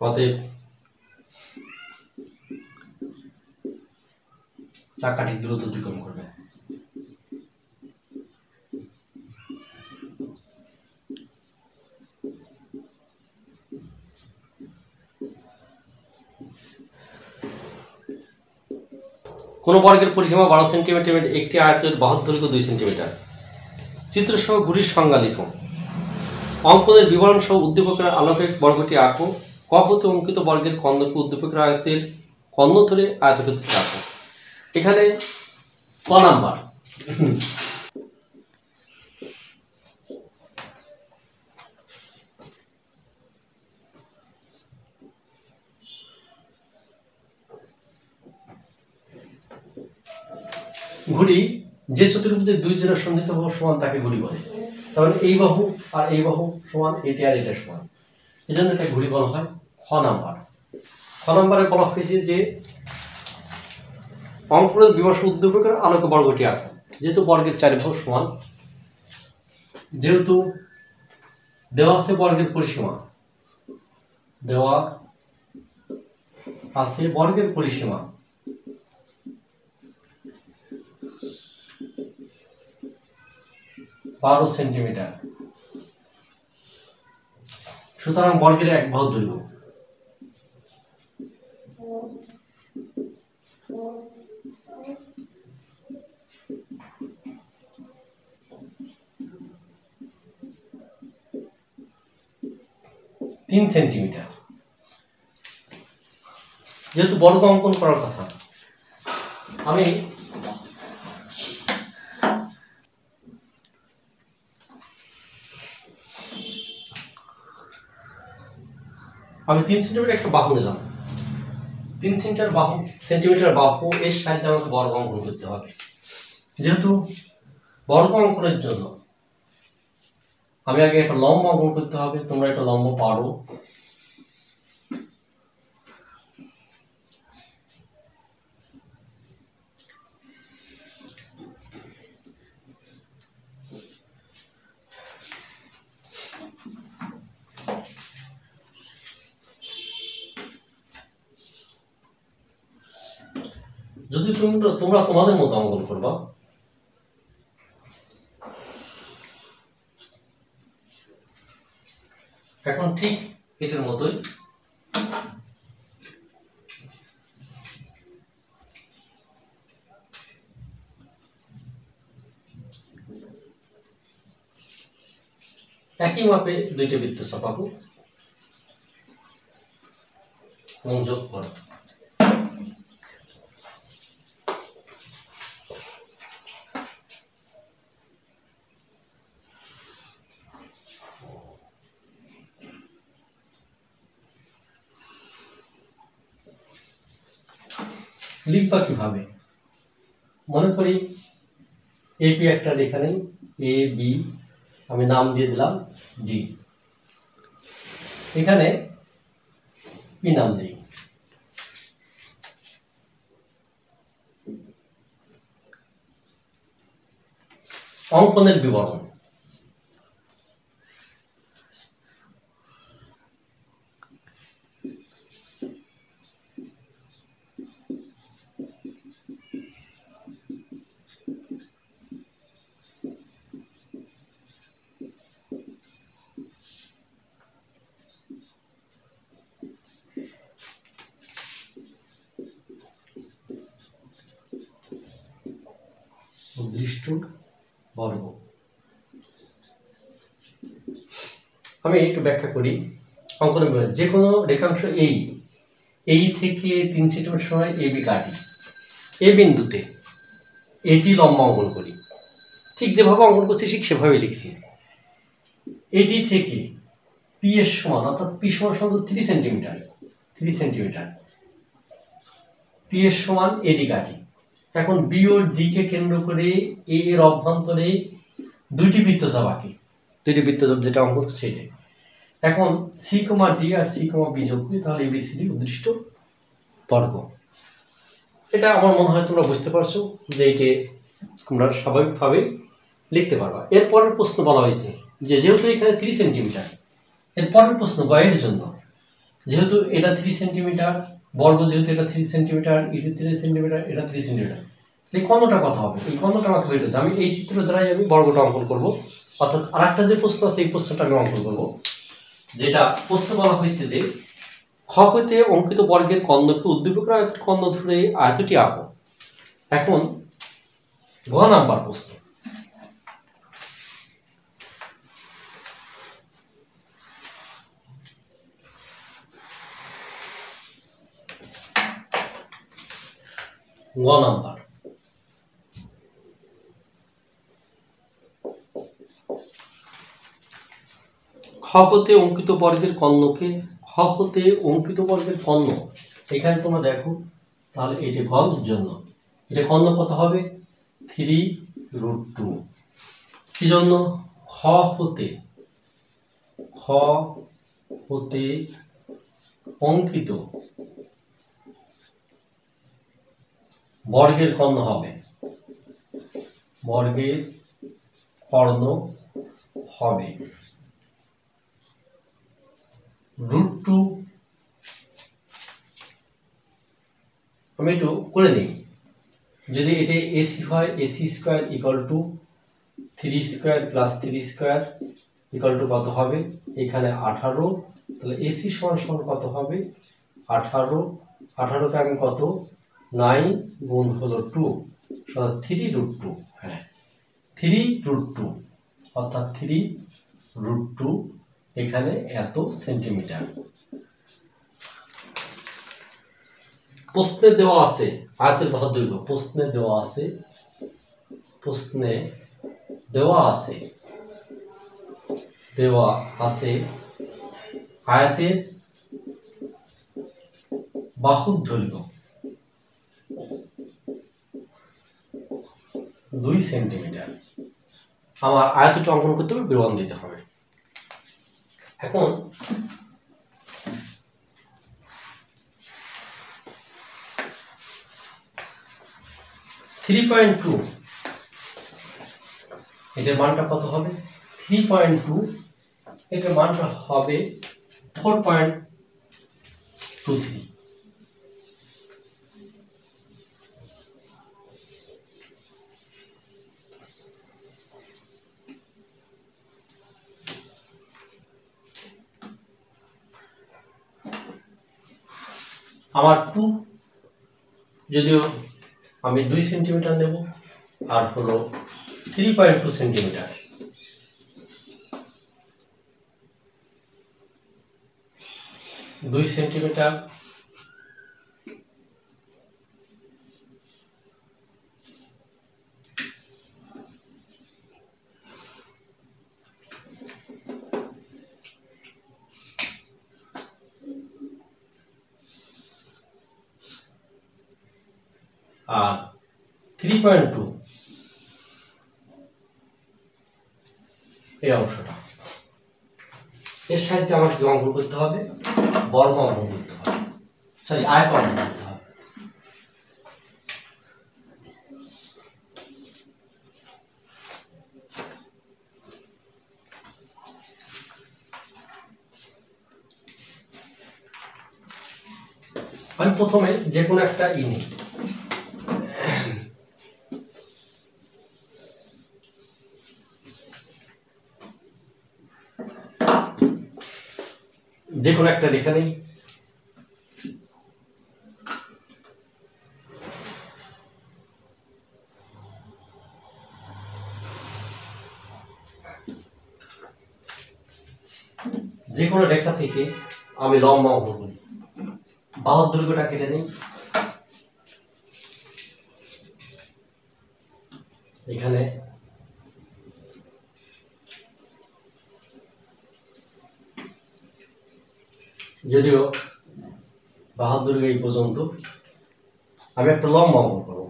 অতএব চাকাটি দ্রুত অতিক্রম করবে। কোন বর্গের পরিসীমা 12 সেন্টিমিটার, একটি আয়তের বাহুর দৈর্ঘ্য 2 সেন্টিমিটার। চিত্রসহ ঘুড়ির সংজ্ঞা লিখো। অঙ্কনের বিবরণ সহ উদ্দীপকের আলোকে বর্গটি আঁকো। ক হতে অঙ্কিত বর্গের খণ্ডকে উদ্দীপকের আয়তের খণ্ড ধরে আয়তক্ষেত্রটি আঁকো। এখানে ক নাম্বার, ঘুড়ি যে চতুর্ভুজের দুই জোড়া সন্নিহিত বাহু সমান তাকে ঘুড়ি বলে। তাহলে এই বাহু আর এই বাহু সমান, এটা আর এটা সমান, এই জন্য এটা ঘুড়ি বলা হয়। খ নাম্বার, খ নাম্বারে বলা হয়েছে যে অঙ্কনের বিবরণ উদ্দীপকের আলোকে বর্গটি আঁকো। যেহেতু বর্গের চারি বাহু সমান, যেহেতু দেওয়া আছে বর্গের পরিসীমা, দেওয়া আছে বর্গের পরিসীমা 12 সেন্টিমিটার, সুতরাং বর্গের এক বাহু দৈর্ঘ্য। তিন সেন্টিমিটার। যেহেতু বর্গ অঙ্কন করার কথা, আমি আমি 3 সেন্টিমিটার একটা বাহু নিলাম। 3 সেন্টিমিটার বাহু, এর সাহায্যে আমাকে বর্গ অঙ্কন করতে হবে। যেহেতু বর্গ অঙ্কনের জন্য আমি আগে একটা লম্ব অঙ্কন করতে হবে। তোমরা একটা লম্ব পারো। যদি তোমরা তোমাদের মতো অঙ্কন করবা, এখন ঠিক এটার মতোই একই মাপে দুইটা বৃত্ত চাপাবো এবং যোগ করো। লিখবা কিভাবে? মনে করি এপি একটা রেখা নেই, এ বি, আমি নাম দিয়ে দিলাম ডি, এখানে পি নাম দিই। অঙ্কনের বিবরণ, উদ্দিষ্ট বর্গ। আমি একটু ব্যাখ্যা করি। অঙ্কনের বিবরণ, যে কোনো রেখাংশ এই থেকে 3 সেন্টিমিটার সময় এ বি কাটি, এ বিন্দুতে এটি লম্বা অঙ্কন করি, ঠিক যেভাবে অঙ্কন করছি ঠিক সেভাবে লিখছি। এটি থেকে পি এর সমান, অর্থাৎ পি সমান 3 সেন্টিমিটার, পি এর সমান এডি কাটি। এখন বি ও ডি কে কেন্দ্র করে এ এর অভ্যন্তরে দুইটি বৃত্তচাপ আঁকি, দুইটি বৃত্তচাপ যেটা অঙ্ক সেটা। এখন সি কমা ডি আর সি কমা বি যোগ করি, তাহলে এবিসিডি উদ্দিষ্ট বর্গ। এটা আমার মনে হয় তোমরা বুঝতে পারছো যে এটা তোমরা স্বাভাবিকভাবে লিখতে পারবা। এরপরের প্রশ্ন বলা হয়েছে যে যেহেতু এখানে 3 সেন্টিমিটার, এরপরের প্রশ্ন গয়ের জন্য, যেহেতু এটা 3 সেন্টিমিটার বর্গ, যেহেতু এটা 3 সেন্টিমিটার, এটা 3 সেন্টিমিটার, এটা 3 সেন্টিমিটার, এই কর্ণটা কত হবে? এই কর্ণটা আমাকে বের করতে, আমি এই চিত্র দ্বারাই আমি বর্গটা অঙ্কন করব। অর্থাৎ আরেকটা যে প্রশ্ন আছে এই প্রশ্নটা আমি অঙ্কন করব, যেটা প্রশ্ন বলা হয়েছে যে খ হইতে অঙ্কিত বর্গের কর্ণকে উদ্দীপক আয়তের কর্ণ ধরে আয়তটি আঁকো। এখন ঘ নাম্বার প্রশ্ন, গ নাম্বার, খ হতে অঙ্কিত বর্গের কর্ণকে, খ হতে অঙ্কিত বর্গের কর্ণ, এখানে তোমরা দেখো তাহলে এটি ঘর জন্য এটা কর্ণ কত হবে? 3√2। কি জন্য? খ হতে অঙ্কিত বর্গের কর্ণ হবে, বর্গের কর্ণ হবে √2। আমি একটু করে নিই, যদি এটা এসি হয়, AC square equal two 3 square plus 3 square equal two কত হবে? এখানে 18, তাহলে এসি সমান কত হবে? 18, 18কে আমি কত 9 গুণ হলো 2, 3√2, হ্যাঁ 3√2, অর্থাৎ 3√2 এখানে এত সেন্টিমিটার। প্রশ্নে দেওয়া আছে আয়তের বাহুর দৈর্ঘ্য, প্রশ্নে দেওয়া আছে আয়তের বাহুর দৈর্ঘ্য 2 সেন্টিমিটার। আমার আয়তটা অঙ্কন করতে হবে, বিবরণ দিতে হবে। এখন (3.2) এটার মানটা কত হবে? 3.2 এটার মানটা হবে 4.23। আমার 2 যদিও আমি 2 সেন্টিমিটার নেব আর হলো 3.2 সেন্টিমিটার। দুই সেন্টিমিটার আর 3.2 এই অংশটা, এর সাহায্যে আমাকে কি অঙ্কন করতে হবে? বর্গ অঙ্কন করতে হবে, সরি আয়ত অঙ্কন করতে হবে। আমি প্রথমে যে কোনো একটা নিই, যে কোনো একটা রেখা নেই। যে কোনো রেখা থেকে আমি লম্ব অঙ্কন করি, বাহুর দৈর্ঘ্যটা কেটে নিই। এখানে যদিও বাহুর দৈর্ঘ্য এই পর্যন্ত, আমি একটা লম্ব অঙ্কন করব।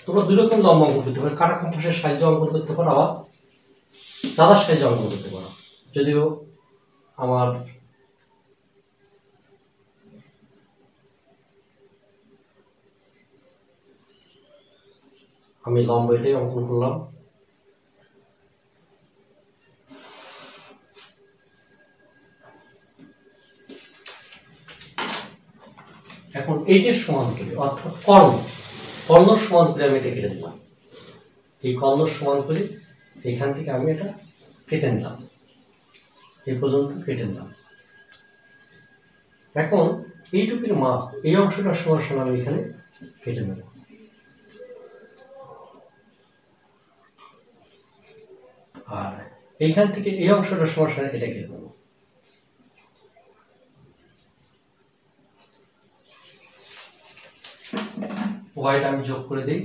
তোমরা দুই রকম লম্ব অঙ্কন করতে পারো, কাটা কম্পাসের সাহায্যে অঙ্কন করতে পারো, আবার চাঁদার সাহায্যে অঙ্কন করতে পারো। যদিও আমার আমি লম্ব এটাই অঙ্কন করলাম। এখন এইটার সমান করে, অর্থাৎ কর্ণ সমান করে আমি এটা কেটে দিলাম। এই কর্ণ সমান করে এখান থেকে আমি এটা কেটে নিলাম, এই পর্যন্ত কেটে নিলাম। এখন এইটুকুর মাপ, এই অংশটা সমান সমান আমি এখানে কেটে নেব। আর এইখান থেকে এই অংশটা সমান সমান এটা কেটে নেব। ওয়াইটা আমি যোগ করে দিই।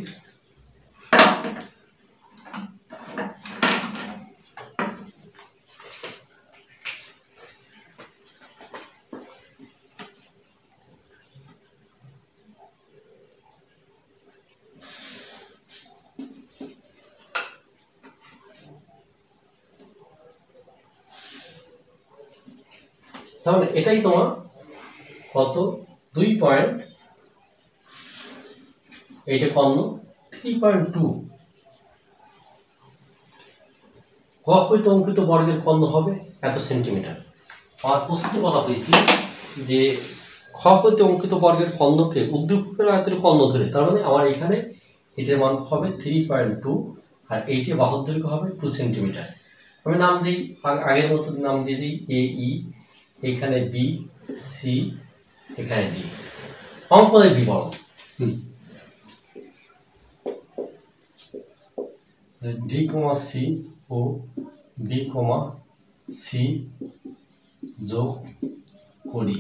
তাহলে এটাই তোমার কত, 2 পয়েন্ট, এইটা কর্ণ 3.2। ক হইতে অঙ্কিত বর্গের কর্ণ হবে এত সেন্টিমিটার। আর প্রশ্ন বলা হয়েছে যে খ হইতে অঙ্কিত বর্গের কর্ণকে উদ্দীপকের আয়তের কর্ণ ধরে, তার মানে আমার এখানে এটার মান হবে 3.2 আর এইটা বাহুর দৈর্ঘ্য হবে 2 সেন্টিমিটার। আমি নাম দিই, আগের মতো নাম দিয়ে দিই এ ই, এখানে বি সি, এখানে ডি। অঙ্কনের বিবরণ, ডি কমা সি ও বি কমা সি যোগ করি,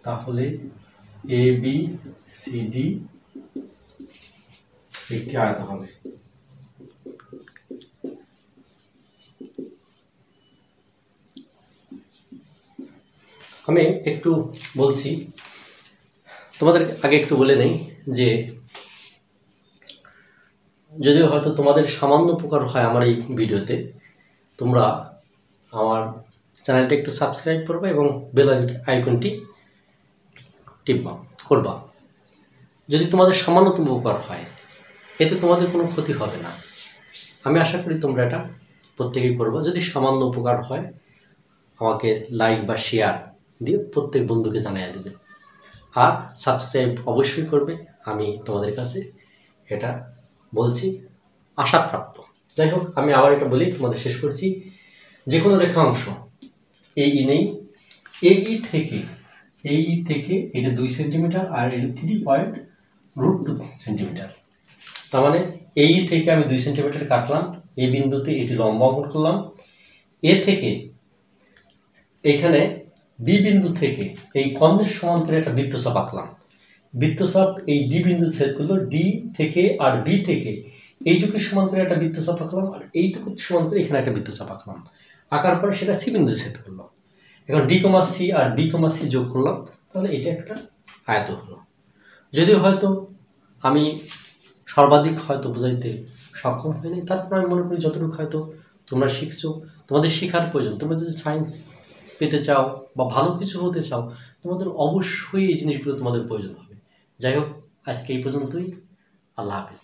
তাহলে এ বি সি ডি একটি আয়ত হবে। আমি একটু বলছি, তোমাদের আগে একটু বলে নেই যে যদিও হয়তো তোমাদের সামান্য উপকার হয় আমার এই ভিডিওতে, তোমরা আমার চ্যানেলটা একটু সাবস্ক্রাইব করবে এবং বেল আইকনটি করবা। যদি তোমাদের সামান্যতম উপকার হয়, এতে তোমাদের কোনো ক্ষতি হবে না। আমি আশা করি তোমরা এটা প্রত্যেকেই করবো। যদি সামান্য উপকার হয় আমাকে লাইক বা শেয়ার দিয়ে প্রত্যেক বন্ধুকে জানিয়ে দেবে, আর সাবস্ক্রাইব অবশ্যই করবে। আমি তোমাদের কাছে এটা বলছি, আশাপ্রাপ্ত। যাই হোক, আমি আবার এটা বলি, তোমাদের শেষ করছি। যে কোনো রেখাংশ এই নেই, এই থেকে এটা 2 সেন্টিমিটার আর এটা 3.2 সেন্টিমিটার। তার মানে এই থেকে আমি 2 সেন্টিমিটার কাটলাম, এই বিন্দুতে এটি লম্ব অঙ্কন করলাম। এ থেকে এখানে বি বিন্দু থেকে এই কর্ণের সমান করে একটা বৃত্তচাপ আঁকলাম। বৃত্তচাপ এই ডি বিন্দু ছেদ করলো, ডি থেকে আর বি থেকে এইটুকু সমান করে একটা বৃত্তচাপ আঁকলাম, আর এইটুকু সমান করে এখানে একটা বৃত্তচাপ আঁকলাম। আঁকার পরে সেটা সি বিন্দু ছেদ করলো। এখন ডি কমা সি আর ডি কমা সি যোগ করলাম, তাহলে এটা একটা আয়ত হলো। যদিও হয়তো আমি সর্বাধিক হয়তো বোঝাইতে সক্ষম হয়নি, তারপর আমি মনে করি যতটুকু হয়তো তোমরা শিখছো, তোমাদের শেখার প্রয়োজন। তোমরা যদি সায়েন্স পেতে চাও বা ভালো কিছু হতে চাও, তোমাদের অবশ্যই এই জিনিসগুলো তোমাদের প্রয়োজন হবে। যাই হোক, আজকে এই পর্যন্তই। আল্লাহ হাফিজ।